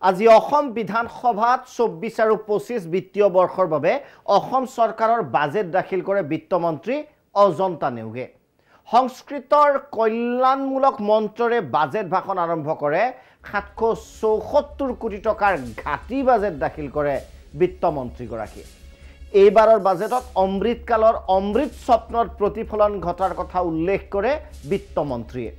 আজি অসম বিধানসভাত 24 আৰু 25 বিত্তীয় বৰ্ষৰ বাবে অসম চৰকাৰৰ বাজেট দাখিল কৰে বিত্তমন্ত্ৰী অজন্তা নেওগে। সংস্কৃতৰ কল্যাণমূলক মন্ত্ৰৰে বাজেট ভাষণ আৰম্ভ কৰে। 774 কোটি টকাৰ ঘাটি বাজেট দাখিল কৰে বিত্তমন্ত্ৰীগৰাকীয়ে। এইবাৰৰ বাজেটত অমৃতকালৰ অমৃত স্বপ্নৰ প্ৰতিফলন ঘটাৰ কথা উল্লেখ কৰে বিত্তমন্ত্ৰীয়ে।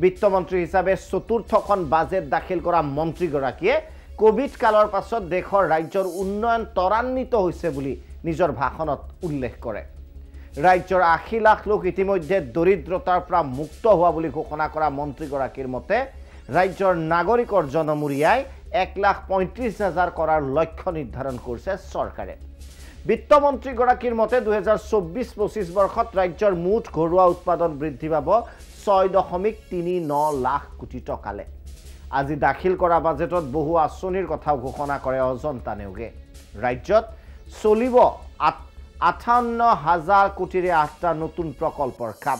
বিত্তমন্ত্ৰী হিচাপে চতুৰ্থখন বাজেট দাখিল কৰা মন্ত্ৰীগৰাকীয়ে কোভিড কালৰ পাছত দেশৰ ৰাজ্যৰ উন্নয়ন ত্বৰান্বিত হৈছে বুলি নিজৰ ভাষণত উল্লেখ কৰে। ৰাজ্যৰ 80 লাখ লোক ইতিমধ্যে দৰিদ্ৰতাৰ পৰা মুক্ত হোৱা বুলি ঘোষণা কৰা মন্ত্ৰীগৰাকীৰ মতে ৰাজ্যৰ নাগৰিকৰ জনমূৰিয়াই 1,35,000 কৰাৰ লক্ষ্য নিৰ্ধাৰণ কৰিছে চৰকাৰে। বিত্তমন্ত্ৰীগৰাকীৰ মতে 2024-25 বৰ্ষত ৰাজ্যৰ মুঠ ঘৰুৱা উৎপাদন বৃদ্ধি পাব 6.39 লাখ কোটি টকালে। আজি দাখিল কৰা বাজেটত বহু আঁচনিৰ কথাও ঘোষণা কৰে অজন্তা নেওগে। ৰাজ্যত চলিব 58,000 কোটিৰে 8টা নতুন প্ৰকল্পৰ কাম।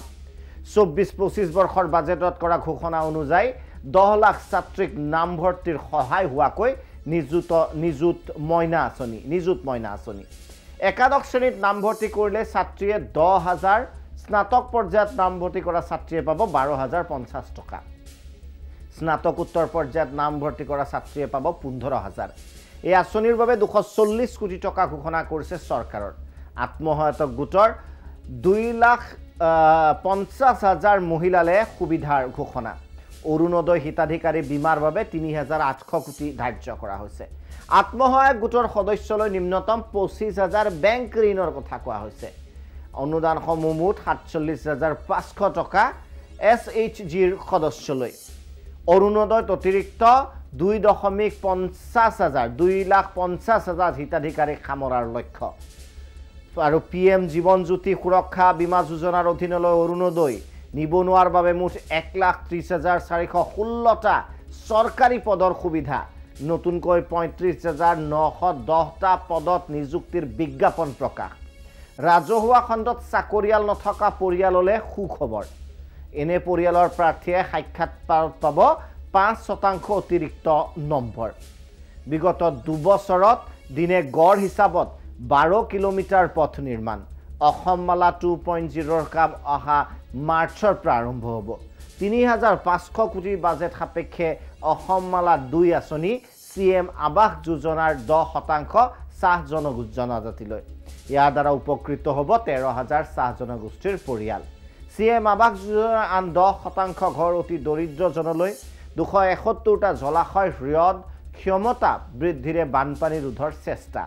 24-25 বৰ্ষৰ বাজেটত কৰা ঘোষণা অনুযায়ী 10 লাখ ছাত্ৰীক নামভৰ্তিৰ সহায় হোৱাকৈ নিযুত মইনা আঁচনি। একাদশ শ্ৰেণীত নামভৰ্তি কৰিলে ছাত্ৰীয়ে 10,000, স্নাতক পৰ্যায়ত নামভৰ্তি কৰা ছাত্ৰীয়ে পাব 12,050 টকা। স্নাতকোত্তৰ পৰ্যায়ত নামভৰ্তি কৰা ছাত্ৰীয়ে পাব 15,000। এই আঁচনিৰ বাবে 240 কোটি টকা ঘোষণা কৰিছে চৰকাৰৰ। আত্মসহায়ক গোটৰ 2,50,000 মহিলালে সুবিধাৰ ঘোষণা। অৰুণোদয় হিতাধিকাৰী বীমাৰ বাবে 3,800 কোটি ধাৰ্য কৰা হৈছে। আত্মসহায়ক গোটৰ সদস্যলৈ নিম্নতম 25,000 বেংক ঋণৰ কথা কোৱা হৈছে। অনুদানসমূহ মুঠ 47,500 টকা SHGৰ সদস্যলৈ। অৰুণোদয়ত অতিৰিক্ত 2,50,000 হিতাধিকাৰীক সামৰাৰ লক্ষ্য। আৰু PM জীৱন জ্যোতি সুৰক্ষা বীমা যোজনাৰ অধীনলৈ অৰুণোদয় নিবনুৱাৰ বাবে মুঠ 1,30,416টা চৰকাৰী পদৰ সুবিধা। নতুনকৈ 35,910টা পদত নিযুক্তিৰ বিজ্ঞাপন প্ৰকাশ। ৰাজহুৱা খণ্ডত চাকৰিয়াল নথকা পৰিয়াললৈ সুখবৰ। এনে পৰিয়ালৰ প্ৰাৰ্থীয়ে সাক্ষাৎ পাব 5% অতিৰিক্ত নম্বৰ। বিগত 2 বছৰত দিনে গড় হিচাপত 12 কিলোমিটাৰ পথ নিৰ্মাণ। অসম মালা 2.0ৰ কাম অহা মাৰ্চৰ পৰা আৰম্ভ হ'ব। 3,500 কোটি বাজেট সাপেক্ষে অসম মালা 2 আঁচনি CM আৱাস যোজনাৰ 10% চাহ জনজাতিলৈ। ইয়াৰ দ্বাৰা উপকৃত হ'ব 13,000 চাহ জনগোষ্ঠীৰ পৰিয়াল। CM আৱাস যোজনাৰ আন 10% ঘৰ অতি দৰিদ্ৰজনলৈ। 271টা জলাশয় হ্ৰদ ক্ষমতা বৃদ্ধিৰে বানপানী ৰোধৰ চেষ্টা।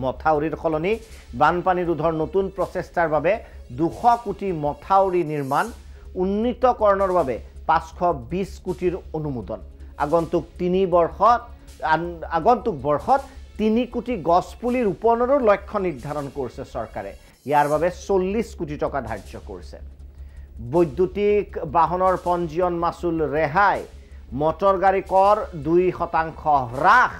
মথাউৰিৰ সলনি বানপানী ৰোধৰ নতুন প্ৰচেষ্টাৰ বাবে 200 কোটি মথাউৰি নিৰ্মাণ। উন্নীতকৰণৰ বাবে 520 কোটিৰ অনুমোদন। আগন্তুক বৰ্ষত 3 কোটি গছপুলি ৰোপণৰো লক্ষ্য নিৰ্ধাৰণ কৰিছে চৰকাৰে। ইয়াৰ বাবে 40 কোটি টকা ধাৰ্য কৰিছে। বৈদ্যুতিক বাহনৰ পঞ্জীয়ন মাচুল ৰেহাই। মটৰ গাড়ী কৰ 2% হ্ৰাস।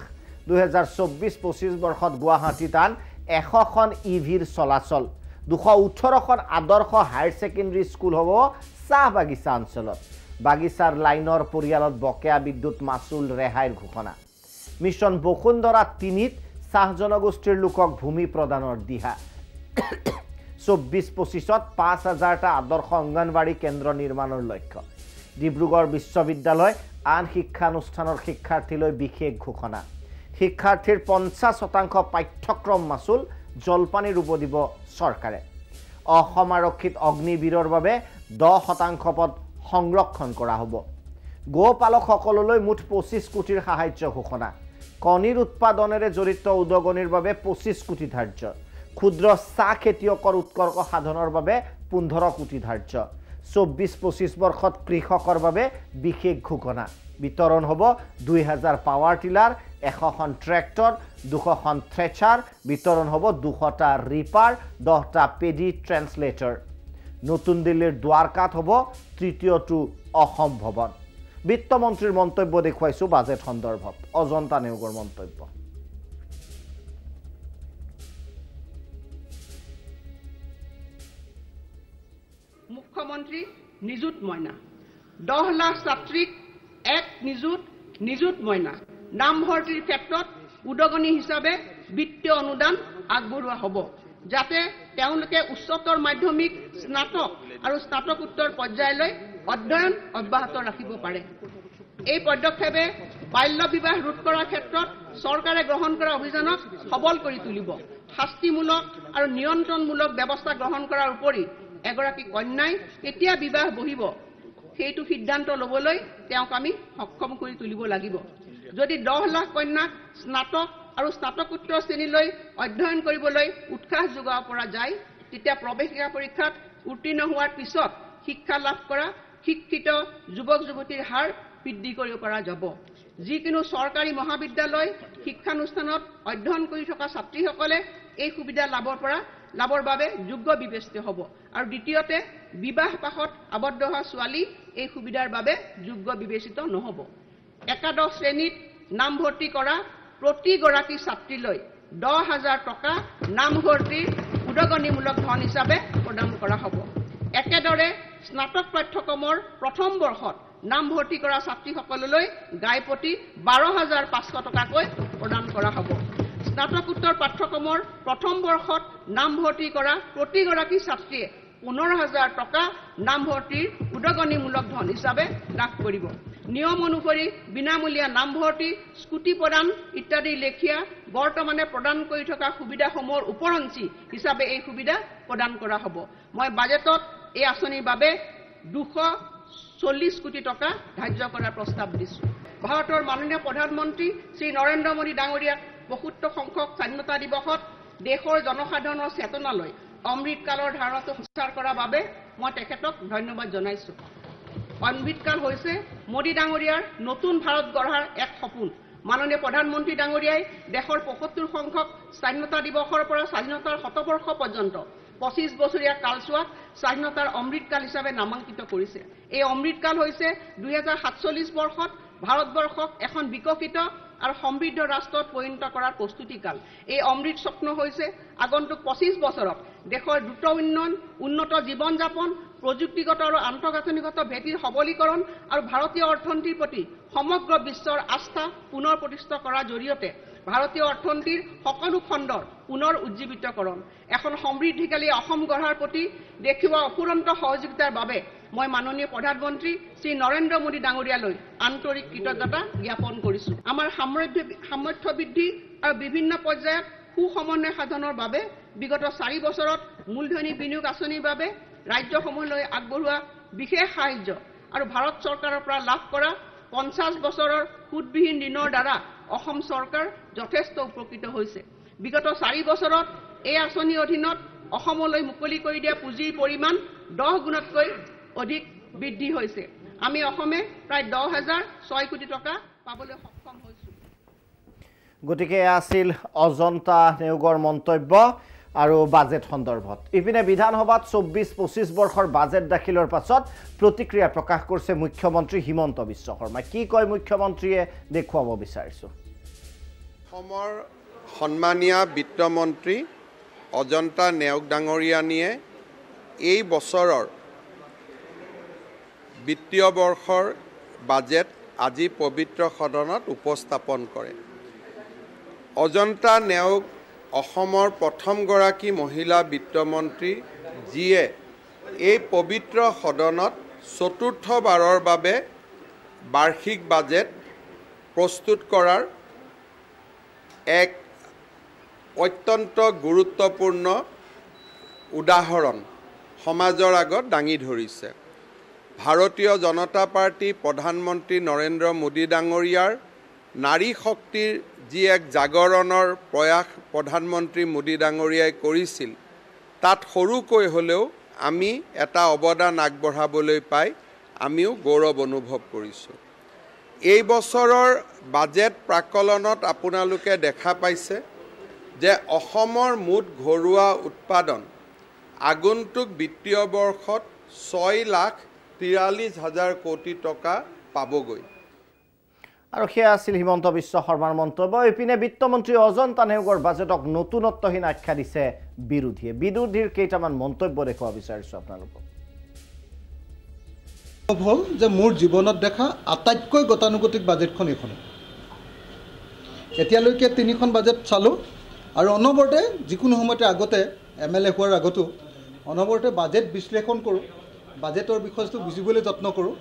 2024-25 বৰ্ষত গুৱাহাটীত আন 100খন EVৰ চলাচল। 218খন আদৰ্শ হায়াৰ ছেকেণ্ডেৰী স্কুল হ'ব চাহ বাগিচা অঞ্চলত। বাগিচাৰ লাইনৰ পৰিয়ালত বকেয়া বিদ্যুৎ মাচুল ৰেহাইৰ ঘোষণা। মিছন বসুন্ধৰা 3ত চাহ জনগোষ্ঠীৰ লোকক ভূমি প্ৰদানৰ দিহা। 24-25ত 5,000টা আদৰ্শ অংগনবাড়ী কেন্দ্ৰ নিৰ্মাণৰ লক্ষ্য। ডিব্ৰুগড় বিশ্ববিদ্যালয় আন শিক্ষানুষ্ঠানৰ শিক্ষাৰ্থীলৈ বিশেষ ঘোষণা। শিক্ষাৰ্থীৰ 50% পাঠ্যক্ৰম মাচুল জলপানী ৰুব দিব চৰকাৰে। অসম আৰক্ষীত অগ্নিবীৰৰ বাবে 10% পদ সংৰক্ষণ কৰা হ'ব। গোপালকসকললৈ মুঠ 25 কোটিৰ সাহায্য ঘোষণা। কণীৰ উৎপাদনেৰে জড়িত উদগনিৰ বাবে 25 কোটি ধাৰ্য। ক্ষুদ্ৰ চাহ খেতিয়কৰ উৎকৰ্ষ সাধনৰ বাবে 15 কোটি ধাৰ্য। 24-25 বৰ্ষত কৃষকৰ বাবে বিশেষ ঘোষণা। বিতৰণ হ'ব 2,000 পাৱাৰ টিলাৰ, 100খন ট্ৰেক্টৰ, 200খন থ্ৰেচাৰ। বিতৰণ হ'ব 200টা ৰিপাৰ, 10টা পেডি ট্ৰেন্সলেটৰ। নতুন দিল্লীৰ দ্বাৰকাত হ'ব 3য়টো অসম ভৱন। বিত্তমন্ত্ৰীৰ মন্তব্য দেখুৱাইছোঁ বাজেট সন্দৰ্ভত। অজন্তা নেওগৰ মন্তব্য। মুখ্যমন্ত্ৰী নিযুত মইনা। 10 লাখ ছাত্ৰীক 1 নিযুত মইনা। নামভৰ্তিৰ ক্ষেত্ৰত উদগনি হিচাপে বিত্তীয় অনুদান আগবঢ়োৱা হ'ব যাতে তেওঁলোকে উচ্চতৰ মাধ্যমিক স্নাতক আৰু স্নাতকোত্তৰ পৰ্যায়লৈ অধ্যয়ন অব্যাহত ৰাখিব পাৰে এই পদক্ষেপে বাল্য বিবাহ ৰোধ কৰাৰ ক্ষেত্ৰত চৰকাৰে গ্ৰহণ কৰা অভিযানক সবল কৰি তুলিব শাস্তিমূলক আৰু নিয়ন্ত্ৰণমূলক ব্যৱস্থা গ্ৰহণ কৰাৰ উপৰি এগৰাকী কন্যাই কেতিয়া বিবাহ বহিব সেইটো সিদ্ধান্ত ল'বলৈ তেওঁক আমি সক্ষম কৰি তুলিব লাগিব যদি 10 লাখ কন্যাক স্নাতক আৰু স্নাতকোত্তৰ শ্ৰেণীলৈ অধ্যয়ন কৰিবলৈ উৎসাহ যোগাব পৰা যায় তেতিয়া প্ৰৱেশিকা পৰীক্ষাত উত্তীৰ্ণ হোৱাৰ পিছত শিক্ষা লাভ কৰা শিক্ষিত যুৱক যুৱতীৰ হাৰ বৃদ্ধি কৰিব পৰা যাব যিকোনো চৰকাৰী মহাবিদ্যালয় শিক্ষানুষ্ঠানত অধ্যয়ন কৰি থকা ছাত্ৰীসকলে এই সুবিধা লাভৰ বাবে যোগ্য বিবেচিত হ'ব আৰু দ্বিতীয়তে বিবাহ পাশত আবদ্ধ হোৱা ছোৱালী এই সুবিধাৰ বাবে যোগ্য বিবেচিত নহ'ব একাদশ শ্ৰেণীত নামভৰ্তি কৰা প্ৰতিগৰাকী ছাত্ৰীলৈ 10,000 টকা নামভৰ্তিৰ উদগনিমূলক ধন হিচাপে প্ৰদান কৰা হ'ব একেদৰে স্নাতক পাঠ্যক্ৰমৰ প্ৰথম বৰ্ষত নামভৰ্তি কৰা ছাত্ৰীসকললৈ গাইপতি 12,500 টকাকৈ প্ৰদান কৰা হ'ব স্নাতকোত্তৰ পাঠ্যক্ৰমৰ প্ৰথম বৰ্ষত নামভৰ্তি কৰা প্ৰতিগৰাকী ছাত্ৰীয়ে 15,000 টকা নামভৰ্তিৰ উদগনিমূলক ধন হিচাপে লাভ কৰিব নিয়ম অনুসৰি বিনামূলীয়া নামভৰ্তি স্কুটি প্ৰদান ইত্যাদি লেখিয়া বৰ্তমানে প্ৰদান কৰি থকা সুবিধাসমূহৰ উপৰঞ্চি হিচাপে এই সুবিধা প্ৰদান কৰা হ'ব মই বাজেটত এই আঁচনিৰ বাবে 240 কোটি টকা ধাৰ্য কৰাৰ প্ৰস্তাৱ দিছো ভাৰতৰ মাননীয় প্ৰধানমন্ত্ৰী শ্ৰী নৰেন্দ্ৰ মোদী ডাঙৰীয়াক ৭২ সংখ্যক স্বাধীনতা দিৱসত দেশৰ জনসাধাৰণৰ চেতনালৈ অমৃতকালৰ ধাৰণাটো প্ৰচাৰ কৰাৰ বাবে মই তেখেতক ধন্যবাদ জনাইছো অমৃতকাল হৈছে মোদী ডাঙৰীয়াৰ নতুন ভাৰত গঢ়াৰ এক সপোন মাননীয় প্ৰধানমন্ত্ৰী ডাঙৰীয়াই দেশৰ ৭৫ সংখ্যক স্বাধীনতা দিৱসৰ পৰা স্বাধীনতাৰ শতবৰ্ষ পৰ্যন্ত 25 বছৰীয়া কালছোৱাক স্বাধীনতাৰ অমৃতকাল হিচাপে নামাঙ্কিত কৰিছে এই অমৃতকাল হৈছে 2047 বৰ্ষত ভাৰতবৰ্ষক এখন বিকশিত আৰু সমৃদ্ধ ৰাষ্ট্ৰত পৰিণত কৰাৰ প্ৰস্তুতিকাল এই অমৃত স্বপ্ন হৈছে আগন্তুক 25 বছৰত দেশৰ দ্ৰুত উন্নয়ন উন্নত জীৱন যাপন প্ৰযুক্তিগত আৰু আন্তঃগাঁথনিগত ভেটিৰ সবলীকৰণ আৰু ভাৰতীয় অৰ্থনীতিৰ প্ৰতি সমগ্ৰ বিশ্বৰ আস্থা পুনৰ প্ৰতিষ্ঠা কৰাৰ জৰিয়তে ভাৰতীয় অৰ্থনীতিৰ সকলো খণ্ডৰ পুনৰ উজ্জীৱিতকৰণ এখন সমৃদ্ধিশালী অসম গঢ়াৰ প্ৰতি দেখুওৱা অফুৰন্ত সহযোগিতাৰ বাবে মই মাননীয় প্ৰধানমন্ত্ৰী শ্ৰী নৰেন্দ্ৰ মোদী ডাঙৰীয়ালৈ আন্তৰিক কৃতজ্ঞতা জ্ঞাপন কৰিছো আমাৰ সামৰ্থ্য বৃদ্ধি আৰু বিভিন্ন পৰ্যায়ত সুসমন্বয় সাধনৰ বাবে বিগত 4 বছৰত মূলধনী বিনিয়োগ আঁচনিৰ বাবে ৰাজ্যসমূহলৈ আগবঢ়োৱা বিশেষ সাহায্য আৰু ভাৰত চৰকাৰৰ পৰা লাভ কৰা 50 বছৰৰ সুদবিহীন ঋণৰ দ্বাৰা অসম চৰকাৰ যথেষ্ট উপকৃত হৈছে বিগত 4 বছৰত এই আঁচনিৰ অধীনত অসমলৈ মুকলি কৰি দিয়া পুঁজিৰ পৰিমাণ 10 গুণতকৈ অধিক বৃদ্ধি হৈছে আমি অসমে প্ৰায় 10,006 কোটি টকা পাবলৈ সক্ষম হৈছো গতিকে আছিল অজন্তা নেওগৰ মন্তব্য আৰু বাজেট সন্দৰ্ভত ইপিনে বিধানসভাত 24-25 বৰ্ষৰ বাজেট দাখিলৰ পাছত প্ৰতিক্ৰিয়া প্ৰকাশ কৰিছে মুখ্যমন্ত্ৰী হিমন্ত বিশ্ব শৰ্মা কি কয় মুখ্যমন্ত্ৰীয়ে দেখুৱাব বিচাৰিছো অসমৰ সন্মানীয় বিত্তমন্ত্ৰী অজন্তা নেওগ ডাঙৰীয়ানীয়ে এই বছৰৰ বিত্তীয় বৰ্ষৰ বাজেট আজি পবিত্ৰ সদনত উপস্থাপন কৰে অজন্তা নেওগ অসমৰ প্ৰথমগৰাকী মহিলা বিত্তমন্ত্ৰী যিয়ে এই পবিত্ৰ সদনত চতুৰ্থবাৰৰ বাবে বাৰ্ষিক বাজেট প্ৰস্তুত কৰাৰ এক অত্যন্ত গুৰুত্বপূৰ্ণ উদাহৰণ সমাজৰ আগত দাঙি ধৰিছে ভাৰতীয় জনতা পাৰ্টি প্ৰধানমন্ত্ৰী নৰেন্দ্ৰ মোদী ডাঙৰীয়াৰ নাৰী শক্তিৰ যি এক জাগৰণৰ প্ৰয়াস প্ৰধানমন্ত্ৰী মোদী ডাঙৰীয়াই কৰিছিল তাত সৰুকৈ হ'লেও আমি এটা অৱদান আগবঢ়াবলৈ পাই আমিও গৌৰৱ অনুভৱ কৰিছোঁ এই বছৰৰ বাজেট প্ৰাকলনত আপোনালোকে দেখা পাইছে যে অসমৰ মুঠ ঘৰুৱা উৎপাদন আগন্তুক বিত্তীয় বৰ্ষত 6,43,000 কোটি টকা পাবগৈ আৰু সেয়া আছিল হিমন্ত বিশ্ব শৰ্মাৰ মন্তব্য ইপিনে বিত্তমন্ত্ৰী অজন্তা নেওগৰ বাজেটক নতুনত্বহীন আখ্যা দিছে বিৰোধীৰ কেইটামান মন্তব্য দেখুৱাব বিচাৰিছো আপোনালোকক হ'ল যে মোৰ জীৱনত দেখা আটাইতকৈ গতানুগতিক বাজেটখন এইখন এতিয়ালৈকে 3খন বাজেট চালোঁ আৰু অনবৰতে যিকোনো সময়তে আগতে MLA হোৱাৰ আগতো অনবৰতে বাজেট বিশ্লেষণ কৰোঁ, বাজেটৰ বিষয়টো বুজিবলৈ যত্ন কৰোঁ।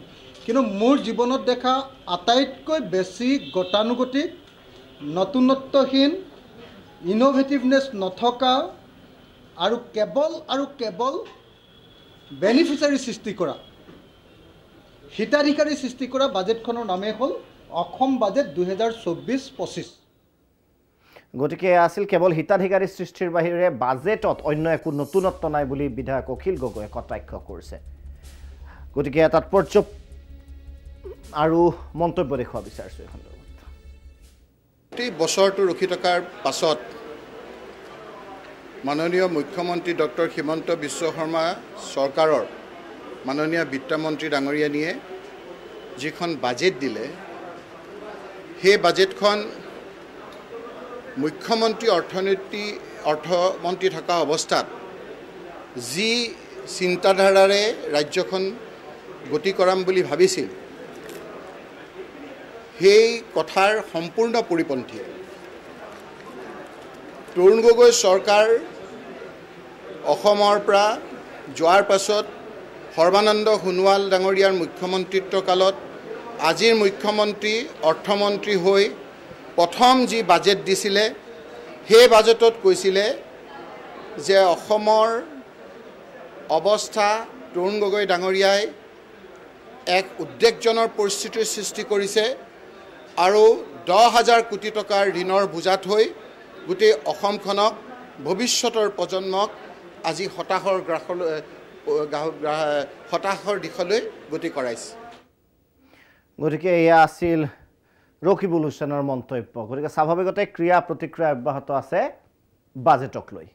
কিন্তু মোৰ জীৱনত দেখা আটাইতকৈ বেছি গতানুগতিক নতুনত্বহীন ইনোভেটিভনেছ নথকা আৰু কেৱল বেনিফিচিয়াৰী সৃষ্টি কৰা হিতাধিকাৰী সৃষ্টি কৰা বাজেটখনৰ নামেই হ'ল অসম বাজেট 2024-25। গতিকে আছিল কেৱল হিতাধিকাৰী সৃষ্টিৰ বাহিৰে বাজেটত অন্য একো নতুনত্ব নাই বুলি বিধায়ক অখিল গগৈয়ে কটাক্ষ কৰিছে। গতিকে তাৎপৰ্য আৰু মন্তব্য দেখুওৱা বিচাৰিছোঁ এই সন্দৰ্ভত। এই বছৰটো ৰখি থকাৰ পাছত মাননীয় মুখ্যমন্ত্ৰী ডক্টৰ হিমন্ত বিশ্ব শৰ্মা চৰকাৰৰ মাননীয় বিত্তমন্ত্ৰী ডাঙৰীয়ানীয়ে যিখন বাজেট দিলে, সেই বাজেটখন মুখ্যমন্ত্ৰী অৰ্থমন্ত্ৰী থকা অৱস্থাত যি চিন্তাধাৰাৰে ৰাজ্যখন গতি কৰাম বুলি ভাবিছিল, সেই কথাৰ সম্পূৰ্ণ পৰিপন্থী। তৰুণ গগৈ চৰকাৰ অসমৰ পৰা যোৱাৰ পাছত সৰ্বানন্দ সোণোৱাল ডাঙৰীয়াৰ মুখ্যমন্ত্ৰীত্ব কালত আজিৰ মুখ্যমন্ত্ৰী অৰ্থমন্ত্ৰী হৈ প্ৰথম যি বাজেট দিছিলে, সেই বাজেটত কৈছিলে যে অসমৰ অৱস্থা তৰুণ গগৈ ডাঙৰীয়াই এক উদ্বেগজনক পৰিস্থিতিৰ সৃষ্টি কৰিছে আৰু 10,000 কোটি টকাৰ ঋণৰ বোজাত হৈ গোটেই অসমখনক ভৱিষ্যতৰ প্ৰজন্মক আজি হতাশৰ দিশলৈ গতি কৰাইছে। গতিকে এয়া আছিল ৰকিবুল হুছেইনৰ মন্তব্য। গতিকে স্বাভাৱিকতে ক্ৰিয়া প্ৰতিক্ৰিয়া অব্যাহত আছে বাজেটক লৈ।